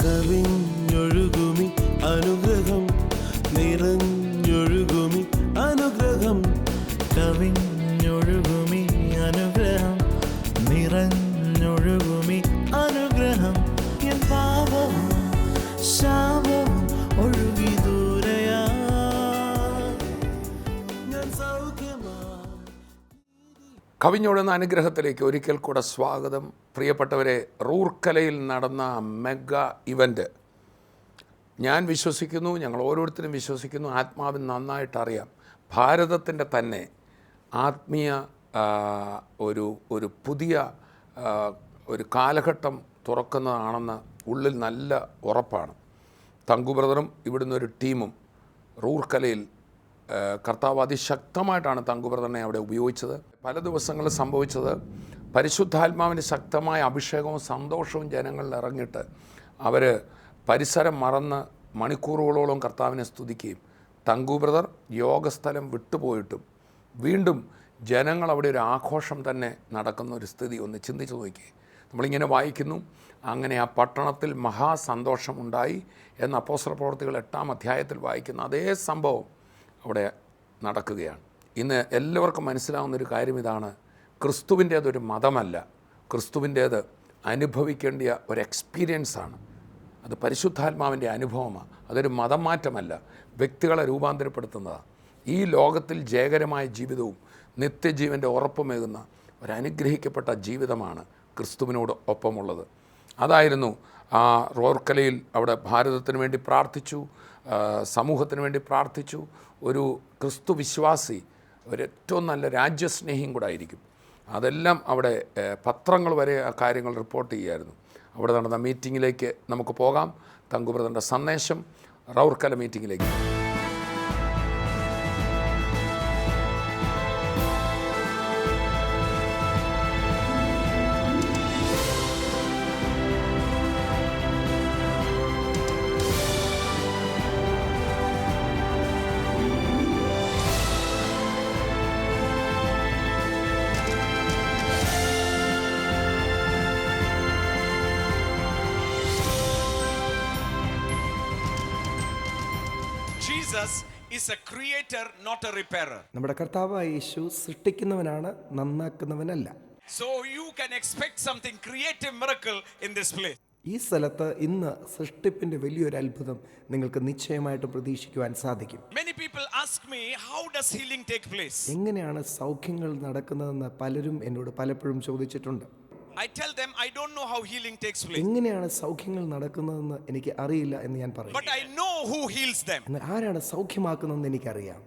കവിഞ്ഞൊഴുകുമി അനുഗ്രഹം നിറഞ്ഞൊഴുകുമി അനുഗ്രഹം കവിഞ്ഞൊഴുകുമി അനുഗ്രഹം നിറഞ്ഞൊഴുകുമി അനുഗ്രഹം എൻ പാപവും ശാപവും ഒഴുകി ദൂരയാ ഞാൻ സൗഖ്യമാ. കവിഞ്ഞൊഴുന്ന അനുഗ്രഹത്തിലേക്ക് ഒരിക്കൽ കൂടെ സ്വാഗതം. പ്രിയപ്പെട്ടവരെ, റൂർക്കലയിൽ നടന്ന മെഗാ ഇവൻ്റ് ഞാൻ വിശ്വസിക്കുന്നു, ഞങ്ങൾ ഓരോരുത്തരും വിശ്വസിക്കുന്നു, ആത്മാവിന് നന്നായിട്ടറിയാം, ഭാരതത്തിൻ്റെ തന്നെ ആത്മീയ ഒരു പുതിയ ഒരു കാലഘട്ടം തുറക്കുന്നതാണെന്ന് ഉള്ളിൽ നല്ല ഉറപ്പാണ്. തങ്കു ബ്രദറും ഇവിടുന്ന് ഒരു ടീമും റൂർക്കലയിൽ കർത്താവ് അതിശക്തമായിട്ടാണ് തങ്കു ബ്രദറിനെ അവിടെ ഉപയോഗിച്ചത്. പല ദിവസങ്ങളിൽ സംഭവിച്ചത് പരിശുദ്ധാത്മാവിൻ്റെ ശക്തമായ അഭിഷേകവും സന്തോഷവും ജനങ്ങളിൽ ഇറങ്ങിയിട്ട് അവർ പരിസരം മറന്ന് മണിക്കൂറുകളോളം കർത്താവിനെ സ്തുതിക്കുകയും, തങ്കു ബ്രദർ യോഗസ്ഥലം വിട്ടുപോയിട്ടും വീണ്ടും ജനങ്ങൾ അവിടെ ഒരു ആഘോഷം തന്നെ നടക്കുന്ന ഒരു സ്ഥിതി ഒന്ന് ചിന്തിച്ചു നോക്കി. നമ്മളിങ്ങനെ വായിക്കുന്നു, അങ്ങനെ ആ പട്ടണത്തിൽ മഹാസന്തോഷമുണ്ടായി എന്ന് അപ്പോസ്തല പ്രവൃത്തികൾ 8-ാം അധ്യായത്തിൽ വായിക്കുന്ന അതേ സംഭവം അവിടെ നടക്കുകയാണ്. ഇന്ന് എല്ലാവർക്കും മനസ്സിലാവുന്നൊരു കാര്യം ഇതാണ്, ക്രിസ്തുവിൻ്റേതൊരു മതമല്ല, ക്രിസ്തുവിൻ്റേത് അനുഭവിക്കേണ്ട ഒരു എക്സ്പീരിയൻസാണ്. അത് പരിശുദ്ധാത്മാവിൻ്റെ അനുഭവമാണ്. അതൊരു മതം മാറ്റമല്ല, വ്യക്തികളെ രൂപാന്തരപ്പെടുത്തുന്നതാണ്. ഈ ലോകത്തിൽ ജയകരമായ ജീവിതവും നിത്യജീവൻ്റെ ഉറപ്പുമേകുന്ന ഒരു അനുഗ്രഹിക്കപ്പെട്ട ജീവിതമാണ് ക്രിസ്തുവിനോട് ഒപ്പമുള്ളത്. അതായിരുന്നു ആ റൂർക്കലയിൽ അവിടെ ഭാരതത്തിന് വേണ്ടി പ്രാർത്ഥിച്ചു, സമൂഹത്തിന് വേണ്ടി പ്രാർത്ഥിച്ചു. ഒരു ക്രിസ്തു വിശ്വാസി ഒരേറ്റവും നല്ല രാജ്യസ്നേഹിയും കൂടെ ആയിരിക്കും. അതെല്ലാം അവിടെ പത്രങ്ങൾ വരെ ആ കാര്യങ്ങൾ റിപ്പോർട്ട് ചെയ്യുമായിരുന്നു. അവിടെ നടന്ന മീറ്റിങ്ങിലേക്ക് നമുക്ക് പോകാം. തങ്കു ബ്രദറിൻ്റെ സന്ദേശം Rourkela മീറ്റിങ്ങിലേക്ക്. Jesus is a creator, not a repairer. നമ്മുടെ കർത്താവായ യേശു സൃഷ്ടിക്കുന്നവനാണ്, നന്നാക്കുന്നവനല്ല. So you can expect something creative miracle in this place. ഈ സ്ഥലത്ത് ഇന്ന് സൃഷ്ടിപ്പിന്റെ വലിയൊരു അത്ഭുതം നിങ്ങൾക്ക് നിശ്ചയമായിട്ട് പ്രതീക്ഷിക്കുവാൻ സാധിക്കും. Many people ask me, how does healing take place? എങ്ങനെയാണ് സൗഖ്യങ്ങൾ നടക്കുന്നതെന്ന് പലരും എന്നോട് പലപ്പോഴും ചോദിച്ചിട്ടുണ്ട്. I tell them I don't know how healing takes place. എങ്ങനെയാണ് സൗഖ്യങ്ങൾ നടക്കുന്നതെന്ന് എനിക്ക് അറിയില്ല എന്ന് ഞാൻ പറയും. But I know who heals them. എന്നാൽ ആരാണ് സൗഖ്യമാക്കുന്നതെന്ന് എനിക്കറിയാം.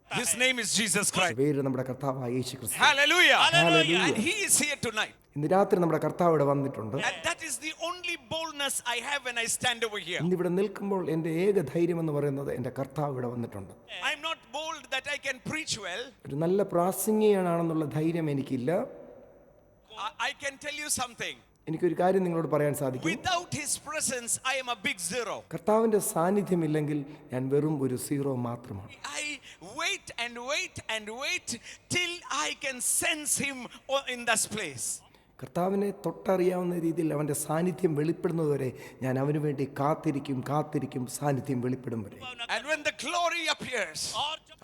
His name is Jesus Christ. പേര് നമ്മുടെ കർത്താവായ യേശു ക്രിസ്തു. Hallelujah. Hallelujah. And he is here tonight. ഇന്ന് രാത്രി നമ്മുടെ കർത്താവ് ഇവിടെ വന്നിട്ടുണ്ട്. And that is the only boldness I have when I stand over here. ഇന്ന് ഇവിടെ നിൽക്കുമ്പോൾ എൻ്റെ ഏക ധൈര്യം എന്ന് പറയുന്നത് എൻ്റെ കർത്താവ് ഇവിടെ വന്നിട്ടുണ്ട്. I am not bold that I can preach well. ഒരു നല്ല പ്രാസംഗികനാണെന്നുള്ള ധൈര്യം എനിക്കില്ല. I can tell you something. എനിക്കൊരു കാര്യം നിങ്ങളോട് പറയാൻ സാധിക്കും. Without his presence I am a big zero. കർത്താവിന്റെ സാന്നിധ്യമില്ലെങ്കിൽ ഞാൻ വെറും ഒരു സീറോ മാത്രമാണ്. I wait and wait and wait till I can sense him in this place. കർത്താവിനെ തൊട്ടറിയാവുന്ന രീതിയിൽ അവന്റെ സാന്നിധ്യം വെളിപ്പെടുന്നതുവരെ ഞാൻ അവന് വേണ്ടി കാത്തിരിക്കും സാന്നിധ്യം വെളിപ്പെടും വരെ. And when the glory appears,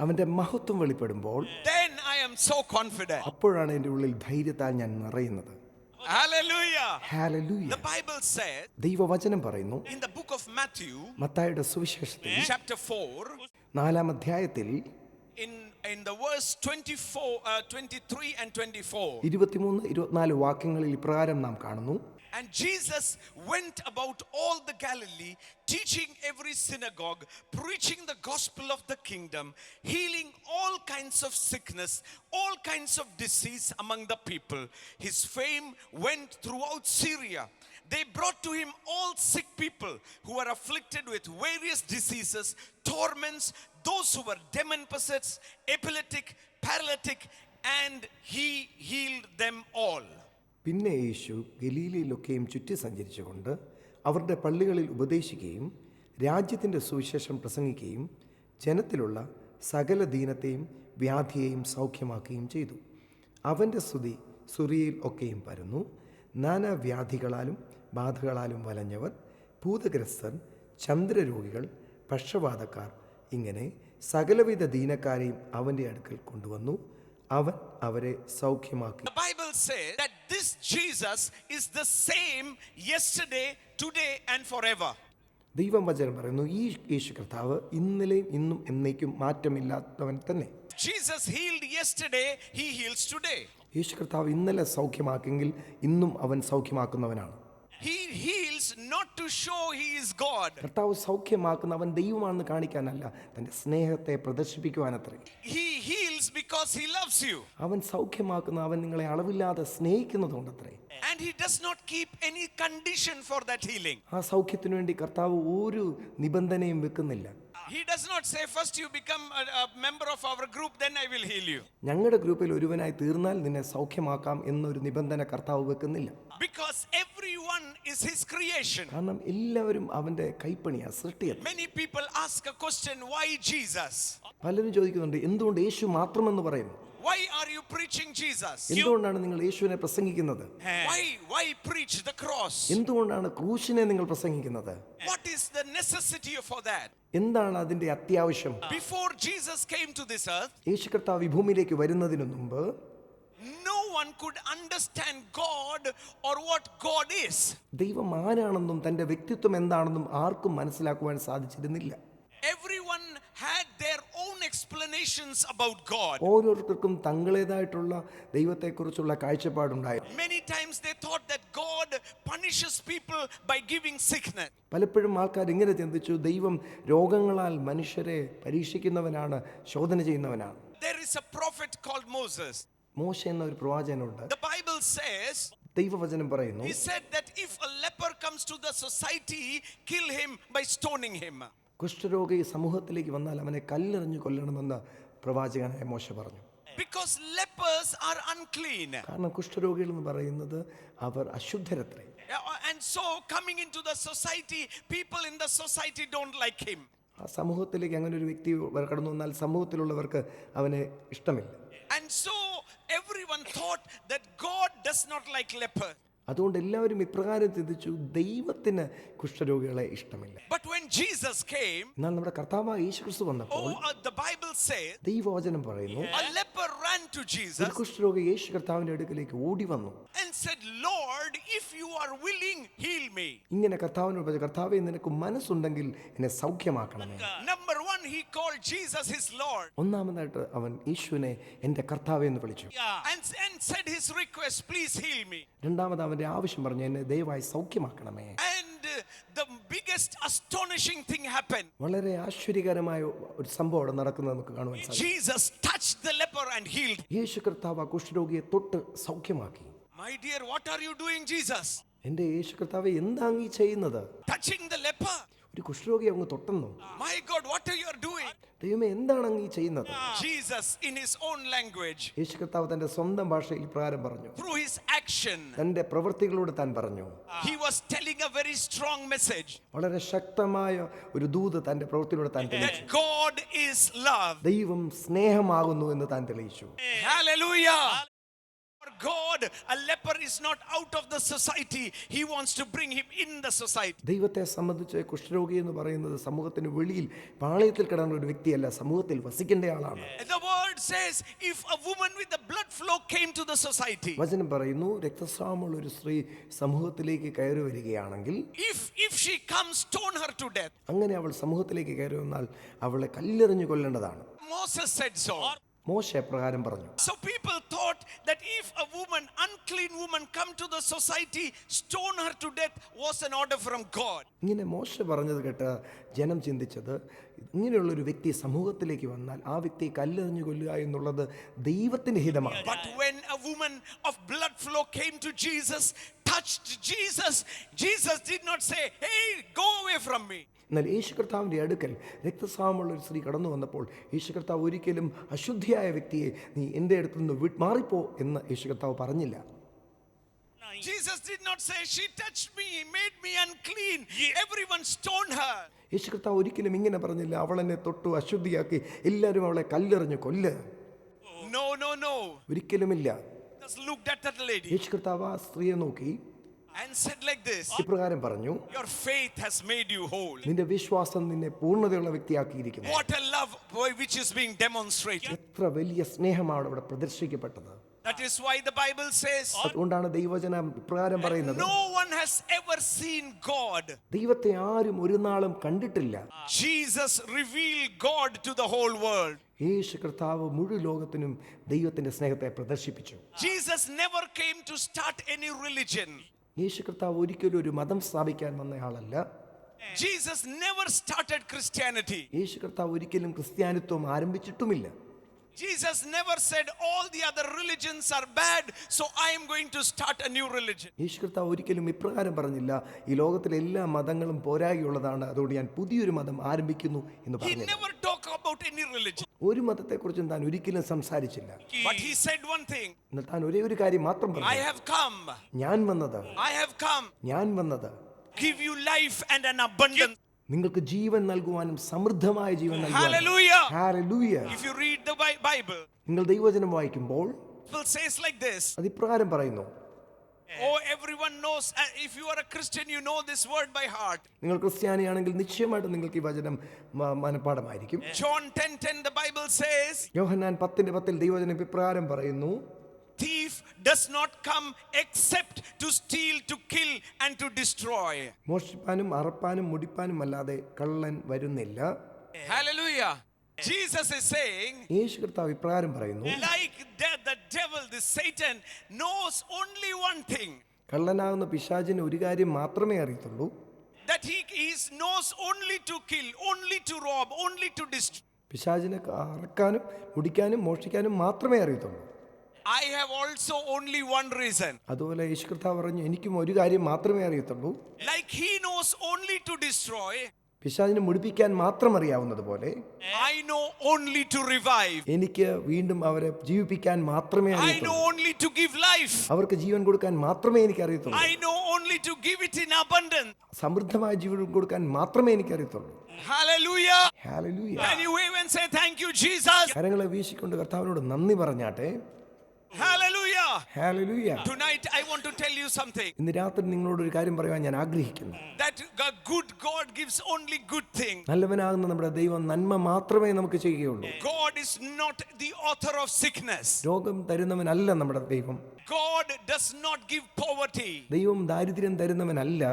അവന്റെ മഹത്വം വെളിപ്പെടുമ്പോൾ then I am so confident. അപ്പോഴാണ് എൻ്റെ ഉള്ളിൽ ധൈര്യത്താൽ ഞാൻ നിറയുന്നത്. Hallelujah. Hallelujah. The Bible says ദൈവവചനം പറയുന്നു in the book of Matthew, മത്തായിയുടെ സുവിശേഷത്തിൽ chapter 4, 4-ാം അധ്യായത്തിൽ in the verse 23 and 24. 23-24 വാക്യങ്ങളിൽ ഇപ്രകാരം നാം കാണുന്നു. And Jesus went about all the Galilee, teaching every synagogue, preaching the gospel of the kingdom, healing all kinds of sickness, all kinds of disease among the people. His fame went throughout Syria. They brought to him all sick people who were afflicted with various diseases, torments, those who were demon possessed, epileptic, paralytic, and he healed them all. പിന്നെ യേശു ഗലീലയിലൊക്കെയും ചുറ്റി സഞ്ചരിച്ചുകൊണ്ട് അവരുടെ പള്ളികളിൽ ഉപദേശിക്കുകയും രാജ്യത്തിൻ്റെ സുവിശേഷം പ്രസംഗിക്കുകയും ജനത്തിലുള്ള സകല ദീനത്തെയും വ്യാധിയെയും സൗഖ്യമാക്കുകയും ചെയ്തു. അവൻ്റെ സ്തുതി സുറിയയിൽ ഒക്കെയും പരന്നു. നാനാവ്യാധികളാലും ബാധകളാലും വലഞ്ഞവർ, ഭൂതഗ്രസ്തർ, ചന്ദ്രരോഗികൾ, പക്ഷവാതക്കാർ, ഇങ്ങനെ സകലവിധ ദീനക്കാരെയും അവൻ്റെ അടുക്കൽ കൊണ്ടുവന്നു. അവൻ അവരെ സൗഖ്യമാക്കി. The Bible says that this Jesus is the same yesterday, today and forever. ദൈവം വചനം പറയുന്നു, ഈ യേശു കർത്താവ് ഇന്നലെയും ഇന്നും എന്നേക്കും മാറ്റമില്ലാത്തവൻ തന്നെ. Jesus healed yesterday, he heals today. യേശു കർത്താവ് ഇന്നലെ സൗഖ്യമാക്കിയെങ്കിൽ ഇന്നും അവൻ സൗഖ്യമാക്കുന്നവനാണ്. He heals not to show he is God. കർത്താവ് സൗഖ്യമാക്കുന്ന അവൻ ദൈവമാണെന്ന് കാണിക്കാനല്ല, തൻ്റെ സ്നേഹത്തെ പ്രദർശിപ്പിക്കുവാനത്രേ. He heals because he loves you. അവൻ സൗഖ്യമാക്കുന്ന അവൻ നിങ്ങളെ അളവില്ലാതെ സ്നേഹിക്കുന്നതുകൊണ്ടത്രേ. And he does not keep any condition for that healing. ആ സൗഖ്യത്തിനു വേണ്ടി കർത്താവ് ഒരു നിബന്ധനയും വെക്കുന്നില്ല. He does not say, first you become a member of our group, then I will heal you. ഞങ്ങളുടെ ഗ്രൂപ്പിൽ ഒരുവനായി തീർന്നാൽ നിന്നെ സൗഖ്യമാക്കാം എന്നൊരു നിബന്ധന കർത്താവ് വെക്കുന്നില്ല. Because everyone is his creation. കാരണം എല്ലാവരും അവൻ്റെ കൈപ്പണിയാ, സൃഷ്ടിയാണ്. Many people ask a question, why Jesus? പലരും ചോദിക്കുന്നുണ്ട്, എന്തുകൊണ്ട് യേശു മാത്രമെന്ന് പറയുന്നു? Why are you preaching Jesus? എന്തുകൊണ്ടാണ് നിങ്ങൾ യേശുവിനെ പ്രസംഗിക്കുന്നത്? Why preach the cross? എന്തുകൊണ്ടാണ് ക്രൂശിനെ നിങ്ങൾ പ്രസംഗിക്കുന്നത്? What is the necessity for that? എന്താണ് അതിന്റെ അത്യാവശ്യം? Before Jesus came to this earth, യേശു കർത്താവ് ഈ ഭൂമിയിലേക്ക് വരുന്നതിനു മുമ്പ് no one could understand God or what God is. ദൈവം ആരാണെന്നും തന്റെ വ്യക്തിത്വം എന്താണെന്നും ആർക്കും മനസ്സിലാക്കുവാൻ സാധിച്ചിരുന്നില്ല. Everyone had their own explanations about God. ഓരോരുത്തർക്കും തങ്ങളേതായിട്ടുള്ള ദൈവത്തെക്കുറിച്ചുള്ള കാഴ്ചപ്പാടുണ്ടായിരുന്നു. Many times they thought that God punishes people by giving sickness. പലപ്പോഴും ആൾക്കാർ ഇങ്ങനെ ചിന്തിച്ചു, ദൈവം രോഗങ്ങളാൽ മനുഷ്യരെ പരീക്ഷിക്കുന്നവനാണ്, ശോധന ചെയ്യുന്നവനാണ്. There is a prophet called Moses. മോശ എന്ന ഒരു പ്രവാചകനുണ്ട്. The Bible says, ദൈവവചനം പറയുന്നു, he said that if a leper comes to the society, kill him by stoning him. കുഷ്ഠരോഗി സമൂഹത്തിലേക്ക് വന്നാൽ അവനെ കല്ലെറിഞ്ഞു കൊല്ലണമെന്ന് പ്രവാചകനായ മോശ പറഞ്ഞു. Because lepers are unclean. കാരണം കുഷ്ഠരോഗികൾ എന്ന് പറയുന്നത് അവർ അശുദ്ധരത്രേ. And so coming into the society, people in the society don't like him. ആ സമൂഹത്തിലേക്ക് അങ്ങനെ ഒരു വ്യക്തി കടന്നു വന്നാൽ സമൂഹത്തിലുള്ളവർക്ക് അവനെ ഇഷ്ടമില്ല. And so everyone thought that God does not like lepers. അതുകൊണ്ട് എല്ലാവരും ഇപ്രകാരം ചിന്തിച്ചു, ദൈവത്തിന് കുഷ്ഠരോഗികളെ ഇഷ്ടമില്ല. But when Jesus came, എന്നാൽ നമ്മുടെ കർത്താവായ യേശുക്രിസ്തു വന്നപ്പോൾ the Bible says, ദൈവവചനം പറയുന്നു, a leper ran to ഒരു Jesus കുഷ്ഠരോഗി യേശു കർത്താവിന്റെ അടുക്കലേക്ക് ഓടി വന്നു. and said, Lord, if you are willing, heal me. ഇങ്ങനെ കർത്താവിനോട് പറഞ്ഞു, കർത്താവേ, നിനക്ക് മനസ്സുണ്ടെങ്കിൽ എന്നെ സൗഖ്യമാക്കണമേ. Number one, he called Jesus his Lord. ഒന്നാമതായിട്ട് അവൻ യേശുവിനെ എൻ്റെ കർത്താവേ എന്ന് വിളിച്ചു. And said his request, please heal me. രണ്ടാമത് അവന്റെ ആവശ്യം പറഞ്ഞു, എന്നെ ദയവായി സൗഖ്യമാക്കണമേ. And the biggest astonishing thing happened. വളരെ ആശ്ചര്യകരമായ ഒരു സംഭവം അവിടെ നടക്കുന്നത് നമുക്ക് കാണുവാൻ സാധിക്കും. Jesus touched the leper and healed. യേശു കർത്താവ് ആ കുഷ്ഠരോഗിയെ തൊട്ട് സൗഖ്യമാക്കി. My dear, what are you doing, Jesus? എൻ്റെ യേശു കർത്താവെ, എന്താങ്ങീ ചെയ്യുന്നത്? Touching the leper. ഒരു കുഷ്ഠരോഗിയെ അങ്ങ് തൊട്ടെന്നു. My God, what are you doing? ദൈവമേ, എന്താണ് അങ്ങീ ചെയ്യുന്നത്? Jesus in his own language, യേശു കർത്താവ് തന്റെ സ്വന്തം ഭാഷയിൽ പ്രകാരം പറഞ്ഞു. through his action, തന്റെ പ്രവൃത്തികളോട് താൻ പറഞ്ഞു. he was telling a very strong message. വളരെ ശക്തമായ ഒരു ദൂത് തന്റെ പ്രവൃത്തിയിലൂടെ താൻ തെളിയിച്ചു. That God is love. ദൈവം സ്നേഹമാകുന്നു എന്ന് താൻ തെളിയിച്ചു. Hallelujah. For God, a leper is not out of the society. He wants to bring him in the society. ദൈവത്തെ സംബന്ധിച്ച് കുഷ്ഠരോഗി എന്ന് പറയുന്നത് സമൂഹത്തിന് വെളിയിൽ പാളയത്തിൽ കിടന്ന ഒരു വ്യക്തിയല്ല, സമൂഹത്തിൽ വസിക്കേണ്ട ആളാണ്. The word says, if a woman with a blood flow came to the society, വചനം പറയുന്നു, രക്തസ്രാവമുള്ള ഒരു സ്ത്രീ സമൂഹത്തിലേക്ക് കയറി വരികയാണെങ്കിൽ, if she comes, stone her to death. അങ്ങനെ അവൾ സമൂഹത്തിലേക്ക് കയറി വന്നാൽ അവളെ കല്ലെറിഞ്ഞു കൊല്ലേണ്ടതാണ്. Moses said so. മോശ പ്രകാരം പറഞ്ഞു. So people thought that if a woman, unclean woman, come to the society, stone her to death was an order from God. ഇങ്ങനെ മോശ പറഞ്ഞത് കേട്ട് ജനം ചിന്തിച്ചത്, ഇങ്ങനെയുള്ള ഒരു വ്യക്തി സമൂഹത്തിലേക്ക് വന്നാൽ ആ വ്യക്തിയെ കല്ലെറിഞ്ഞു കൊല്ലുക എന്നുള്ളത് ദൈവത്തിന്റെ ഹിതമാണ്. But when a woman of blood flow came to Jesus, touched Jesus, Jesus did not say, hey, go away from me. എന്നാൽ യേശു കർത്താവിൻ്റെ അടുക്കൽ രക്തസ്രാവമുള്ള ഒരു സ്ത്രീ കടന്നു വന്നപ്പോൾ യേശു കർത്താവ് ഒരിക്കലും അശുദ്ധിയായ വ്യക്തിയെ നീ എൻ്റെ അടുത്ത് നിന്ന് മാറിപ്പോ എന്ന് യേശു കർത്താവ് പറഞ്ഞില്ല. Jesus did not say, she touched me, made me unclean. Everyone stoned her. യേശു കർത്താവ് ഒരിക്കലും ഇങ്ങനെ പറഞ്ഞില്ല, അവൾ എന്നെ തൊട്ടു അശുദ്ധിയാക്കി, എല്ലാവരും അവളെ കല്ലെറിഞ്ഞ് കൊല്ല്. No, no, no. ഒരിക്കലുമില്ല. Just looked at that lady യേശു കർത്താവ് ആ സ്ത്രീയെ നോക്കി and said like this, ഇപ്രകാരം പറഞ്ഞു, your faith has made you whole. നിന്റെ വിശ്വാസം നിന്നെ പൂർണ്ണതയുള്ള വ്യക്തിയാക്കിയിരിക്കുന്നു. What a love which is being demonstrated. എത്ര വലിയ സ്നേഹമാണ് അവിടെ പ്രദർശിക്കപ്പെട്ടത്. That is why the Bible says, അതുകൊണ്ടാണ് ദൈവവചനം ഇപ്രകാരം പറയുന്നത്, no one has ever seen God. ദൈവത്തെ ആരും ഒരു നാളും കണ്ടിട്ടില്ല. Jesus revealed God to the whole world. യേശു കർത്താവ് മുഴു ലോകത്തിനും ദൈവത്തിന്റെ സ്നേഹത്തെ പ്രദർശിപ്പിച്ചു. Jesus never came to start any religion. യേശു കർത്താവ് ഒരിക്കലും ഒരു മതം സ്ഥാപിക്കാൻ വന്നയാളല്ല. Jesus never started Christianity. യേശു കർത്താവ് ഒരിക്കലും ക്രിസ്ത്യാനിത്വം ആരംഭിച്ചിട്ടുമില്ല. Jesus never said all the other religions are bad, so I am going to start a new religion. യേശു കർത്താവ് ഒരിക്കലും ഇപ്രകാരം പറഞ്ഞില്ല, ഈ ലോകത്തിലെ എല്ലാ മതങ്ങളും പോരായുള്ളതാണ്, അതുകൊണ്ട് ഞാൻ പുതിയൊരു മതം ആരംഭിക്കുന്നു എന്ന് He പറഞ്ഞു. never talked about any religion. ഒരു മതത്തെക്കുറിച്ചും താൻ ഒരിക്കലും സംസാരിച്ചില്ല. But he said one thing, എന്നാൽ താൻ ഒരേ ഒരു കാര്യം മാത്രം I പറഞ്ഞു, have come, ഞാൻ വന്നത് I have come, give you life and an abundance. നിങ്ങൾക്ക് ജീവൻ നൽകുവാനും സമൃദ്ധമായ ജീവൻ നൽകുവാനും. Hallelujah. Hallelujah. If you read the Bible, നിങ്ങൾ ദൈവവചനം വായിക്കുമ്പോൾ it says like this. അത് ഇപ്രകാരം പറയുന്നു. Oh, everyone knows, if you are a Christian, you know this word by heart. നിങ്ങൾ ക്രിസ്ത്യാനിയാണെങ്കിൽ നിശ്ചയമായിട്ടും നിങ്ങൾക്ക് ഈ വചനം മനഃപ്പാഠമായിരിക്കും. John 10:10, the Bible says, യോഹന്നാൻ 10:10 ദൈവവചനം ഇപ്രകാരം പറയുന്നു, thief does not come except to steal, to kill and to destroy. മോഷ്ടിപ്പാനും അറപ്പാനും മുടിപ്പാനും അല്ലാതെ കള്ളൻ വരുന്നില്ല. Hallelujah. Jesus is saying, യേശു കർത്താവ് ഇപ്രകാരം പറയുന്നു, like the devil, the Satan knows only one thing, കള്ളനാകുന്ന പിശാചിന് ഒരു കാര്യം മാത്രമേ അറിയത്തുള്ളൂ, that he knows only to kill, only to rob, only to destroy. പിശാചിനെ അറക്കാനും മുടിക്കാനും മോഷ്ടിക്കാനും മാത്രമേ അറിയത്തുള്ളൂ. I have also only one reason. അതുപോലെ യേശു കർത്താവ് പറഞ്ഞു, എനിക്കും ഒരു കാര്യം മാത്രമേ അറിയത്തുള്ളൂ. Like he knows only to destroy, പിശാചിനെ മുടിപ്പിക്കാൻ മാത്രം അറിയാവുന്നതുപോലെ I know only to revive. എനിക്ക് വീണ്ടും അവരെ ജീവിപ്പിക്കാൻ മാത്രമേ I know അറിയത്തുള്ളൂ. only to give life. അവർക്ക് ജീവൻ കൊടുക്കാൻ മാത്രമേ എനിക്ക് അറിയത്തുള്ളൂ. I know only to give it in abundance. സമൃദ്ധമായ ജീവൻ കൊടുക്കാൻ മാത്രമേ എനിക്ക് അറിയത്തുള്ളൂ. Hallelujah. Hallelujah. Can you wave and say thank you, Jesus? കരങ്ങളെ വീശിക്കൊണ്ട് കർത്താവിനോട് നന്ദി പറഞ്ഞാട്ടെ. Hallelujah. Hallelujah. Tonight I want to tell you something. ഇന്ന് രാത്രി നിങ്ങളോട് ഒരു കാര്യം പറയാൻ ഞാൻ ആഗ്രഹിക്കുന്നു. That a good God gives only good things. നല്ലവനാകുന്ന നമ്മുടെ ദൈവം നന്മ മാത്രമേ നമുക്ക് ചെയ്യുകയുള്ളൂ. God is not the author of sickness. രോഗം തരുന്നവനല്ല നമ്മുടെ ദൈവം. God does not give poverty. ദൈവം ദാരിദ്ര്യം തരുന്നവനല്ല.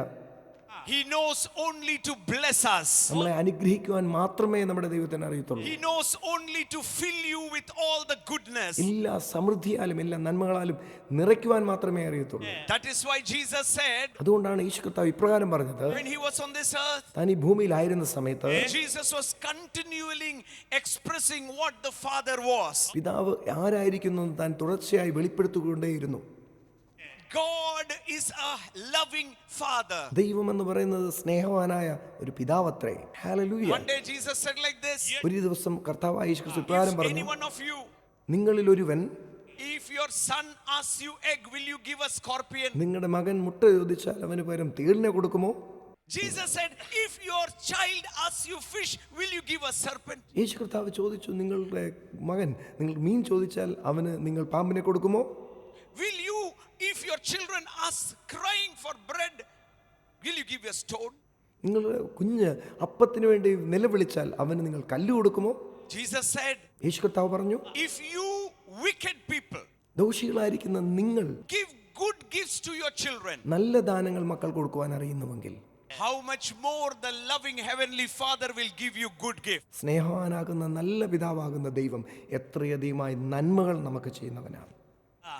He knows only to bless us. നമ്മളെ അനുഗ്രഹിക്കുവാൻ മാത്രമേ നമ്മുടെ ദൈവത്തിന് അറിയത്തുള്ളൂ. He knows only to fill you with all the goodness. എല്ലാ സമൃദ്ധിയാലും എല്ലാ നന്മകളാലും നിറയ്ക്കുവാൻ മാത്രമേ അറിയത്തുള്ളൂ. That is why Jesus said, അതുകൊണ്ടാണ് യേശു കർത്താവ് ഇപ്രകാരം പറഞ്ഞത്, when he was on this earth, താൻ ഈ ഭൂമിയിലായിരുന്ന സമയത്ത് Jesus was continually expressing what the Father was. പിതാവ് ആരായിരിക്കുന്നു എന്ന് താൻ തുടർച്ചയായി വെളിപ്പെടുത്തിക്കൊണ്ടേയിരുന്നു. God is a loving Father. ദൈവം എന്ന് പറയുന്നത് സ്നേഹവാനായ ഒരു പിതാവത്രേ. Hallelujah. One day Jesus said like this, ഒരു ദിവസം കർത്താവായ യേശു ക്രിസ്തു ഇപ്രകാരം if പറഞ്ഞു, any one of you, നിങ്ങളിൽ ഒരുവൻ, if your son asks you egg, will you give a scorpion? നിങ്ങളുടെ മകൻ മുട്ട ചോദിച്ചാൽ അവന് പകരം തേളിനെ കൊടുക്കുമോ? Jesus said, if your child asks you fish, will you give a serpent? യേശു കർത്താവ് ചോദിച്ചു, നിങ്ങളുടെ മകൻ നിങ്ങൾ മീൻ ചോദിച്ചാൽ അവന് നിങ്ങൾ പാമ്പിനെ കൊടുക്കുമോ? Will you, if your children ask crying for bread, will you give a stone? നിങ്ങളുടെ കുഞ്ഞ് അപ്പത്തിന് വേണ്ടി നിലവിളിച്ചാൽ അവന് നിങ്ങൾ കല്ല് കൊടുക്കുമോ? Jesus said, യേശു കർത്താവ് പറഞ്ഞു, if you wicked people ദോഷികളായിരിക്കുന്ന നിങ്ങൾ give good gifts to your children, നല്ല ദാനങ്ങൾ മക്കൾ കൊടുക്കുവാൻ അറിയുന്നുവെങ്കിൽ how much more the loving heavenly Father will give you good gifts. സ്നേഹവാനാകുന്ന നല്ല പിതാവാകുന്ന ദൈവം എത്രയധികമായി നന്മകൾ നമുക്ക് ചെയ്യുന്നവനാണ്.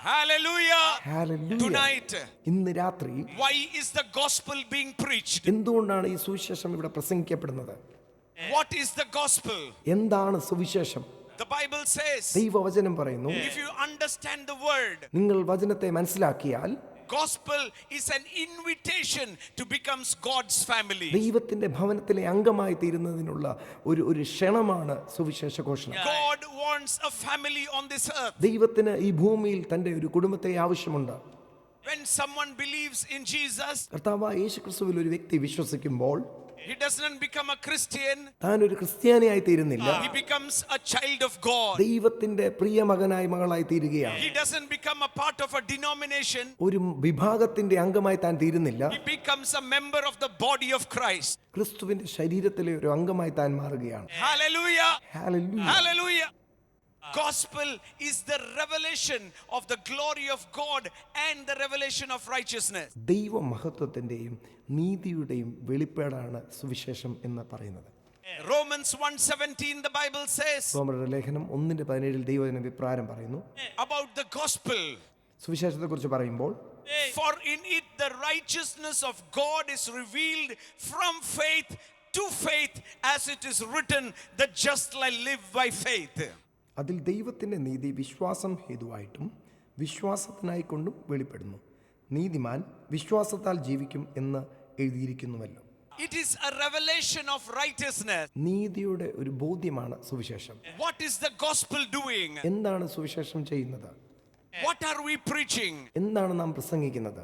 Hallelujah. ഹല്ലേലൂയ. Tonight, ഇന്ന് രാത്രി why is the gospel being preached? എന്തുകൊണ്ടാണ് ഈ സുവിശേഷം ഇവിടെ പ്രസംഗിക്കപ്പെടുന്നത്? What is the gospel? എന്താണ് സുവിശേഷം? The Bible says, ദൈവവചനം പറയുന്നു, if you understand the word, നിങ്ങൾ വചനത്തെ മനസ്സിലാക്കിയാൽ gospel is an invitation to become God's family. ദൈവത്തിന്റെ ഭവനത്തിലെ അംഗമായി തീരുന്നതിനുള്ള ഒരു ക്ഷണമാണ് സുവിശേഷ ഘോഷണം. God wants a family on this earth. ദൈവത്തിന് ഈ ഭൂമിയിൽ തന്റെ ഒരു കുടുംബത്തെ ആവശ്യമുണ്ട്. When someone believes in Jesus, കർത്താവായ യേശുക്രിസ്തുവിൽ ഒരു വ്യക്തി വിശ്വസിക്കുമ്പോൾ He doesn't become a Christian. താൻ ഒരു ക്രിസ്ത്യാനിയായി തീരുന്നില്ല, He becomes a child of God. ദൈവത്തിന്റെ പ്രിയ മകനായി മകളായി തീരുകയാണ്. He doesn't become a part of a denomination. ഒരു വിഭാഗത്തിന്റെ അംഗമായി താൻ തീരുന്നില്ല, He becomes a member of the body of Christ. ക്രിസ്തുവിന്റെ ശരീരത്തിലെ ഒരു അംഗമായി താൻ മാറുകയാണ്. Hallelujah. Hallelujah. Hallelujah. Gospel is the revelation of the glory of God and the revelation of righteousness. ദൈവ മഹത്വത്തിന്റെയും നീതിയുടെയും വെളിപ്പാടാണ് സുവിശേഷം എന്ന് പറയുന്നത്. Romans 1:17 the Bible says റോമരുടെ ലേഖനം 1:17 ദൈവവചനം ഇപ്രകാരം പറയുന്നു. about the gospel. സുവിശേഷത്തെക്കുറിച്ച് പറയുമ്പോൾ, For in it the righteousness of God is revealed from faith to faith, as it is written, the just shall live by faith. അതിൽ ദൈവത്തിന്റെ നീതി വിശ്വാസം ഹേതുവായിട്ടും വിശ്വാസത്തിനായിക്കൊണ്ടും വെളിപ്പെടുന്നു. നീതിമാൻ വിശ്വാസത്താൽ ജീവിക്കും എന്ന് എഴുതിയിരിക്കുന്നുവല്ലോ. It is a revelation of righteousness. നീതിയുടെ ഒരു ബോധ്യമാണ് സുവിശേഷം. What is the gospel doing? എന്താണ് സുവിശേഷം ചെയ്യുന്നത്? What are we preaching? എന്താണ് നാം പ്രസംഗിക്കുന്നത്?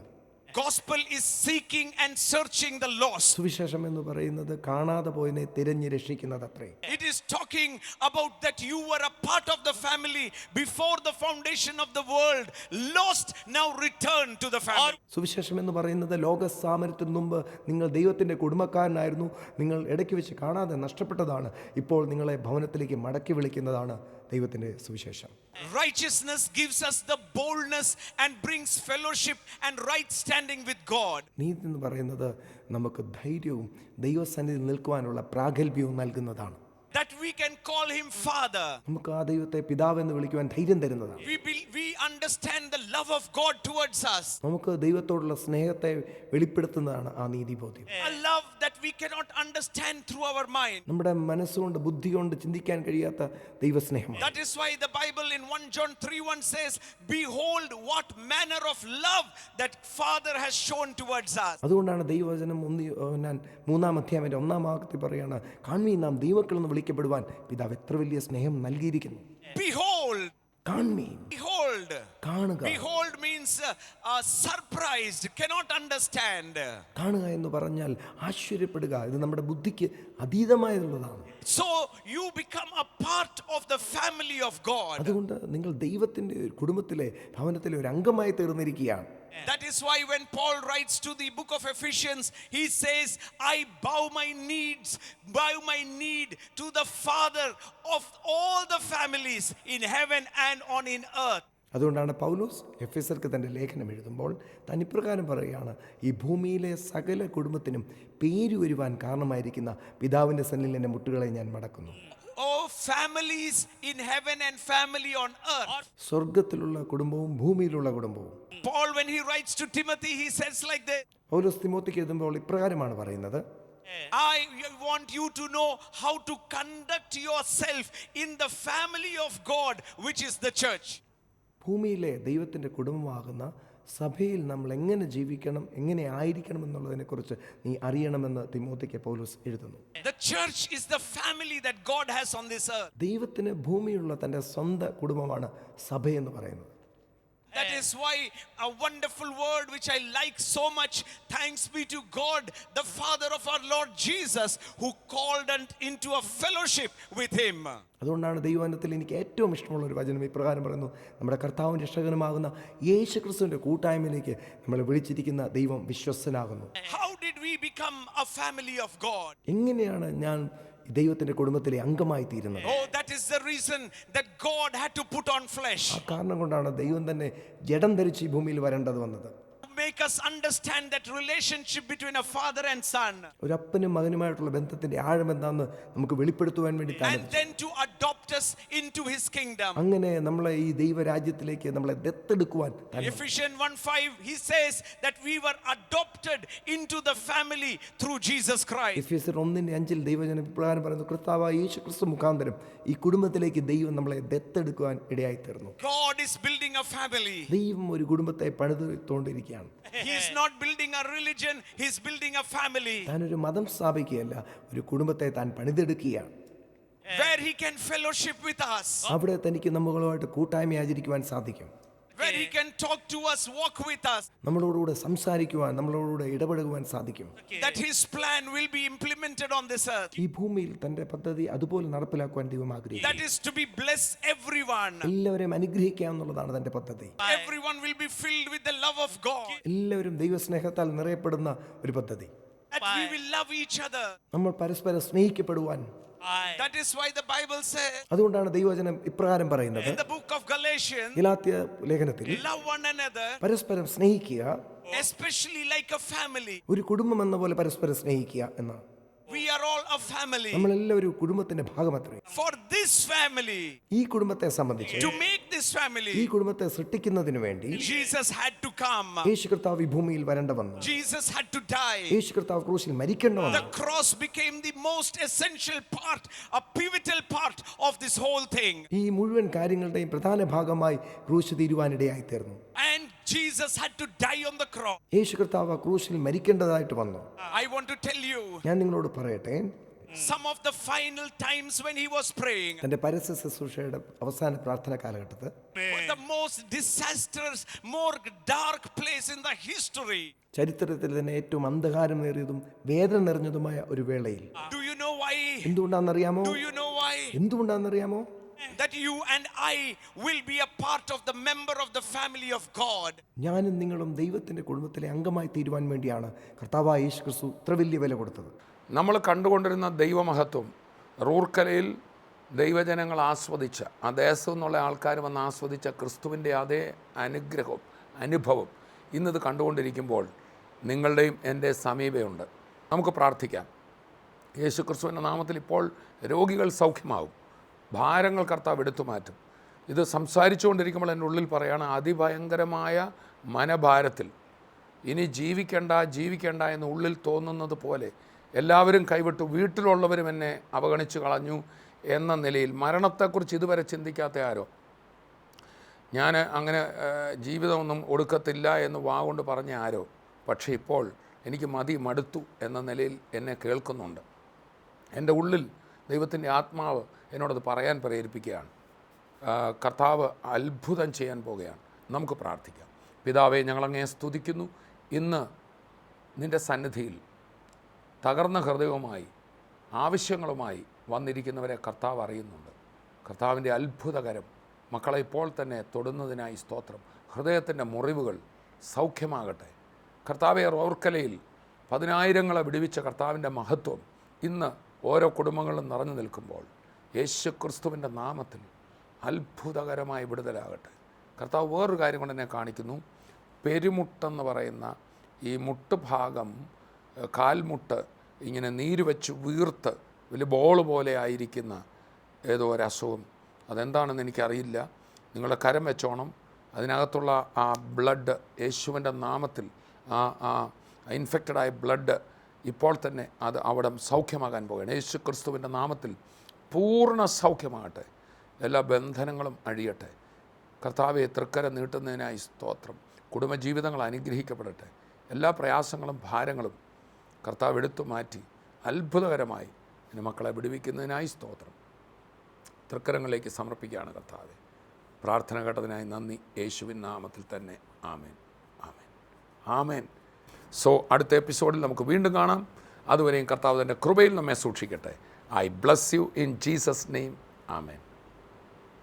Gospel is seeking and searching the lost. സുവിശേഷം എന്ന് പറയുന്നത് കാണാതെ പോയതിനെ തിരഞ്ഞു രക്ഷിക്കുന്നതത്രേ. It is talking about that you were a part of the family before the foundation of the world, lost, now return to the family. സുവിശേഷം എന്ന് പറയുന്നത് ലോക സാമരത്തിന് മുമ്പ് നിങ്ങൾ ദൈവത്തിന്റെ കുടുംബക്കാരനായിരുന്നു, നിങ്ങൾ ഇടയ്ക്ക് വെച്ച് കാണാതെ നഷ്ടപ്പെട്ടതാണ്, ഇപ്പോൾ നിങ്ങളെ ഭവനത്തിലേക്ക് മടക്കി വിളിക്കുന്നതാണ് ദൈവത്തിന്റെ സുവിശേഷം. Righteousness gives us the boldness and brings fellowship and right standing with God. നീതി എന്ന് പറയുന്നത് നമുക്ക് ധൈര്യവും ദൈവസന്നിധിയിൽ നിൽക്കുവാനുള്ള പ്രാഗൽഭ്യവും നൽകുന്നതാണ്. That we can call him Father. നമുക്ക് ആ ദൈവത്തെ പിതാവ് എന്ന് വിളിക്കുവാൻ ധൈര്യം തരുന്നതാണ്. We understand the love of God towards us. നമുക്ക് ദൈവത്തോടുള്ള സ്നേഹത്തെ വെളിപ്പെടുത്തുന്നതാണ് ആ നീതിബോധ്യം. A love that we cannot understand through our mind. നമ്മുടെ മനസ്സുകൊണ്ട് ബുദ്ധി കൊണ്ട് ചിന്തിക്കാൻ കഴിയാത്ത ദൈവസ്നേഹമാണ്. That is why the Bible in 1 John 3:1 says, behold what manner of love that Father has shown towards us. അതുകൊണ്ടാണ് ദൈവവചനം 3-ാം അധ്യായത്തിന്റെ 1-ാം വാക്യത്തിൽ പറയാണ്, കാൺമീൻ നാം ദൈവമക്കൾ എന്ന് വിളിക്കപ്പെടുവാൻ പിതാവ് എത്ര വലിയ സ്നേഹം നൽകിയിരിക്കുന്നു. Behold. കാൺമീൻ, Behold. കാണുക. Behold means surprised, cannot understand. കാണുക എന്ന് പറഞ്ഞാൽ ആശ്ചര്യപ്പെടുക, ഇത് നമ്മുടെ ബുദ്ധിക്ക് അതീതമായുള്ളതാണ്. So you become a part of the family of God. അതുകൊണ്ട് നിങ്ങൾ ദൈവത്തിന്റെ ഒരു കുടുംബത്തിലെ ഭവനത്തിലെ ഒരു അംഗമായി തീർന്നിരിക്കുകയാണ്. That is why when Paul writes to the book of Ephesians, he says, I bow my need to the Father of all the families in heaven and on in earth. അതുകൊണ്ടാണ് പൗലോസ് എഫെസർക്ക് തൻ്റെ ലേഖനം എഴുതുമ്പോൾ താൻ ഇപ്രകാരം പറയുകയാണ്, ഈ ഭൂമിയിലെ സകല കുടുംബത്തിനും പേര് വരുവാൻ കാരണമായിരിക്കുന്ന പിതാവിൻ്റെ സന്നിധിയിൽ എൻ്റെ മുട്ടുകളെ ഞാൻ മടക്കുന്നു. Oh, families in heaven and family on earth. സ്വർഗത്തിലുള്ള കുടുംബവും ഭൂമിയിലുള്ള കുടുംബവും. Paul, when he writes to Timothy, he says like this. പൗലോസ് തിമോത്തിക്ക് എഴുതുമ്പോൾ ഇപ്രകാരമാണ് പറയുന്നത്, I want you to know how to conduct yourself in the family of God, which is the church. ഭൂമിയിലെ ദൈവത്തിൻ്റെ കുടുംബമാകുന്ന സഭയിൽ നമ്മൾ എങ്ങനെ ജീവിക്കണം, എങ്ങനെ ആയിരിക്കണം എന്നുള്ളതിനെക്കുറിച്ച് നീ അറിയണമെന്ന് തിമോത്തിക്ക് പൗലോസ് എഴുതുന്നു. The church is the family that God has on this earth. ദൈവത്തിന് ഭൂമിയുള്ള തൻ്റെ സ്വന്തം കുടുംബമാണ് സഭയെന്ന് പറയുന്നത്. That is why a wonderful word which I like so much, thanks be to God, the Father of our Lord Jesus, who called into a fellowship with him. അതുകൊണ്ടാണ് ദൈവവചനത്തിൽ എനിക്ക് ഏറ്റവും ഇഷ്ടമുള്ള ഒരു വചനം ഇപ്രകാരം പറയുന്നു, നമ്മുടെ കർത്താവും രക്ഷകനുമാകുന്ന യേശുക്രിസ്തുവിന്റെ കൂട്ടായ്മയിലേക്ക് നമ്മളെ വിളിച്ചിരിക്കുന്ന ദൈവം വിശ്വസ്തനാകുന്നു. How did we become a family of God? എങ്ങനെയാണ് ഞാൻ ദൈവത്തിന്റെ കുടുംബത്തിലെ അംഗമായി തീരുന്നത്? Oh, that is the reason that God had to put on flesh. ആ കാരണം കൊണ്ടാണ് ദൈവം തന്നെ ജഡം ധരിച്ച് ഈ ഭൂമിയിൽ വരേണ്ടത് വന്നത്. Make us understand that relationship between a father and son. ഒരു അപ്പനും മകനുമായിട്ടുള്ള ബന്ധത്തിന്റെ ആഴം എന്താണെന്ന് നമുക്ക് വെളിപ്പെടുത്തുവാൻ വേണ്ടി And then to adopt us into his kingdom. അങ്ങനെ നമ്മളെ ഈ ദൈവരാജ്യത്തിലേക്ക് നമ്മളെ ദത്തെടുക്കുവാൻ. Ephesians 1:5 he says that we were adopted into the family through Jesus Christ. എഫെസ്യർ 1:5 ദൈവജനം ഇപ്രകാരം പറയുന്നു, കർത്താവായ യേശുക്രിസ്തു മുഖാന്തരം ഈ കുടുംബത്തിലേക്ക് ദൈവം നമ്മളെ ദത്തെടുക്കുവാൻ ഇടയായി തീർന്നു. God is building a family. ദൈവം ഒരു കുടുംബത്തെ പണിതുകൊണ്ടിരിക്കുകയാണ്. He is not building a religion, he is building a family. താൻ ഒരു മതം സ്ഥാപിക്കുകയല്ല, ഒരു കുടുംബത്തെ താൻ പണിതെടുക്കുകയാണ്. Where he can fellowship with us. അവിടെ തനിക്ക് നമ്മളുമായിട്ട് കൂട്ടായ്മ ആചരിക്കുവാൻ സാധിക്കും. where he can talk to us, walk with us, നമ്മളോടുകൂടെ സംസാരിക്കുവാൻ, നമ്മളോടുകൂടെ ഇടപെടുവാൻ സാധിക്കും. that his plan will be implemented on this earth. ഈ ഭൂമിയിൽ തന്റെ പദ്ധതി അതുപോലെ നടപ്പിലാക്കുവാൻ ദൈവം ആഗ്രഹിക്കുന്നു. That is to be bless everyone. എല്ലാവരെയും അനുഗ്രഹിക്കുക എന്നുള്ളതാണ് തന്റെ പദ്ധതി. Everyone will be filled with the love of God. എല്ലാവരും ദൈവസ്നേഹത്താൽ നിറയപ്പെടുന്ന ഒരു പദ്ധതി. That we will love each other. നമ്മൾ പരസ്പരം സ്നേഹിക്കപ്പെടുവാൻ. That is why the Bible says അതുകൊണ്ടാണ് ദൈവവചനം ഇപ്രകാരം പറയുന്നത്. in the book of Galatians, Galatia ലേഖനത്തിൽ love one another, പരസ്പരം സ്നേഹിക്കുക, especially like a family. ഒരു കുടുംബം എന്ന പോലെ പരസ്പരം സ്നേഹിക്കുക എന്നാണ്. We are all a family. നമ്മളെല്ലാവരും കുടുംബത്തിന്റെ ഭാഗമത്രേ. For this family, ഈ കുടുംബത്തെ സംബന്ധിച്ച്, to make this ഈ family, കുടുംബത്തെ സൃഷ്ടിക്കുന്നതിന് വേണ്ടി Jesus had to come. യേശു കർത്താവ് ഈ ഭൂമിയിൽ വരേണ്ട വന്നു. Jesus had to die. യേശു കർത്താവ് ക്രൂശിൽ മരിക്കേണ്ട വന്നു. The cross became the most essential part, a pivotal part of this whole thing. ഈ മുഴുവൻ കാര്യങ്ങളുടെയും പ്രധാന ഭാഗമായി ക്രൂശ് തീരുവാനിടയായി തീർന്നു. And Jesus had to die on the cross. യേശു കർത്താവ് ആ ക്രൂശിൽ മരിക്കേണ്ടതായിട്ട് വന്നു. I want to tell you, ഞാൻ നിങ്ങളോട് പറയട്ടെ, some of the final times when he was praying, തന്റെ പരസ്യ ശുശ്രൂഷയുടെ അവസാന പ്രാർത്ഥന കാലഘട്ടത്ത് the most disastrous, more dark place in the history. ചരിത്രത്തിൽ തന്നെ ഏറ്റവും അന്ധകാരമേറിയതും വേദന നിറഞ്ഞതുമായ ഒരു വേളയിൽ, Do you know why? എന്തുകൊണ്ടാണെന്നറിയാമോ? Do you know why? എന്തുകൊണ്ടാണെന്നറിയാമോ? That you and I will be a part of the member of the family of God. ഞാനും നിങ്ങളും ദൈവത്തിന്റെ കുടുംബത്തിലെ അംഗമായി തീരുവാൻ വേണ്ടിയാണ് കർത്താവായ യേശു ക്രിസ്തു ഇത്ര വലിയ വില കൊടുത്തത്. നമ്മൾ കണ്ടുകൊണ്ടിരുന്ന ദൈവമഹത്വം റൂർക്കലയിൽ ദൈവജനങ്ങൾ ആസ്വദിച്ച, ആ ദേശത്തു നിന്നുള്ള ആൾക്കാർ വന്ന് ആസ്വദിച്ച ക്രിസ്തുവിൻ്റെ അതേ അനുഗ്രഹവും അനുഭവം ഇന്നത് കണ്ടുകൊണ്ടിരിക്കുമ്പോൾ നിങ്ങളുടെയും എൻ്റെ സമീപമുണ്ട്. നമുക്ക് പ്രാർത്ഥിക്കാം. യേശു ക്രിസ്തുവിൻ്റെ നാമത്തിൽ ഇപ്പോൾ രോഗികൾ സൗഖ്യമാവും, ഭാരങ്ങൾ കർത്താവ് എടുത്തു മാറ്റും. ഇത് സംസാരിച്ചുകൊണ്ടിരിക്കുമ്പോൾ എൻ്റെ ഉള്ളിൽ പറയാണ്, അതിഭയങ്കരമായ മനഭാരത്തിൽ ഇനി ജീവിക്കണ്ട എന്ന് ഉള്ളിൽ തോന്നുന്നത് പോലെ എല്ലാവരും കൈവിട്ടു, വീട്ടിലുള്ളവരും എന്നെ അവഗണിച്ച് കളഞ്ഞു എന്ന നിലയിൽ മരണത്തെക്കുറിച്ച് ഇതുവരെ ചിന്തിക്കാത്ത ആരോ, ഞാൻ അങ്ങനെ ജീവിതമൊന്നും ഒടുക്കത്തില്ല എന്ന് വാഗൊണ്ട് പറഞ്ഞ ആരോ, പക്ഷേ ഇപ്പോൾ എനിക്ക് മടുത്തു എന്ന നിലയിൽ എന്നെ കേൾക്കുന്നുണ്ട്. എൻ്റെ ഉള്ളിൽ ദൈവത്തിൻ്റെ ആത്മാവ് എന്നോടത് പറയാൻ പ്രേരിപ്പിക്കുകയാണ്. കർത്താവ് അത്ഭുതം ചെയ്യാൻ പോവുകയാണ്. നമുക്ക് പ്രാർത്ഥിക്കാം. പിതാവേ, ഞങ്ങളങ്ങേ സ്തുതിക്കുന്നു. ഇന്ന് നിൻ്റെ സന്നിധിയിൽ തകർന്ന ഹൃദയവുമായി ആവശ്യങ്ങളുമായി വന്നിരിക്കുന്നവരെ കർത്താവ് അറിയുന്നുണ്ട്. കർത്താവിൻ്റെ അത്ഭുതകരം മക്കളെ ഇപ്പോൾ തന്നെ തൊടുന്നതിനായി സ്തോത്രം. ഹൃദയത്തിൻ്റെ മുറിവുകൾ സൗഖ്യമാകട്ടെ. കർത്താവെ, റൂർക്കലയിൽ 10,000 വിടുവിച്ച കർത്താവിൻ്റെ മഹത്വം ഇന്ന് ഓരോ കുടുംബങ്ങളിലും നിറഞ്ഞു നിൽക്കുമ്പോൾ യേശു ക്രിസ്തുവിൻ്റെ നാമത്തിൽ അത്ഭുതകരമായി വിടുതലാകട്ടെ. കർത്താവ് വേറൊരു കാര്യം കൊണ്ട് എന്നെ കാണിക്കുന്നു. പെരുമുട്ടെന്ന് പറയുന്ന ഈ മുട്ടുഭാഗം, കാൽമുട്ട് ഇങ്ങനെ നീര് വെച്ച് വീർത്ത് വലിയ ബോൾ പോലെ ആയിരിക്കുന്ന ഏതോ ഒരു അസുഖം, അതെന്താണെന്ന് എനിക്കറിയില്ല. നിങ്ങളുടെ കരം വെച്ചോണം. അതിനകത്തുള്ള ആ ബ്ലഡ് യേശുവിൻ്റെ നാമത്തിൽ, ആ ഇൻഫെക്റ്റഡായ ബ്ലഡ് ഇപ്പോൾ തന്നെ അത് അവിടെ സൗഖ്യമാകാൻ പോവുകയാണ്. യേശു ക്രിസ്തുവിൻ്റെ നാമത്തിൽ പൂർണ്ണ സൗഖ്യമാകട്ടെ. എല്ലാ ബന്ധനങ്ങളും അഴിയട്ടെ. കർത്താവെ, തൃക്കരം നീട്ടുന്നതിനായി സ്തോത്രം. കുടുംബജീവിതങ്ങൾ അനുഗ്രഹിക്കപ്പെടട്ടെ. എല്ലാ പ്രയാസങ്ങളും ഭാരങ്ങളും കർത്താവ് എടുത്തു മാറ്റി അത്ഭുതകരമായി എൻ്റെ മക്കളെ വിടുവിക്കുന്നതിനായി സ്തോത്രം. തൃക്കരങ്ങളിലേക്ക് സമർപ്പിക്കുകയാണ് കർത്താവെ. പ്രാർത്ഥന കേട്ടതിനായി നന്ദി. യേശുവിൻ നാമത്തിൽ തന്നെ ആമേൻ, ആമേൻ, ആമേൻ. സോ അടുത്ത എപ്പിസോഡിൽ നമുക്ക് വീണ്ടും കാണാം. അതുവരെയും കർത്താവ് തൻ്റെ കൃപയിൽ നമ്മെ സൂക്ഷിക്കട്ടെ. I bless you in Jesus name. Amen.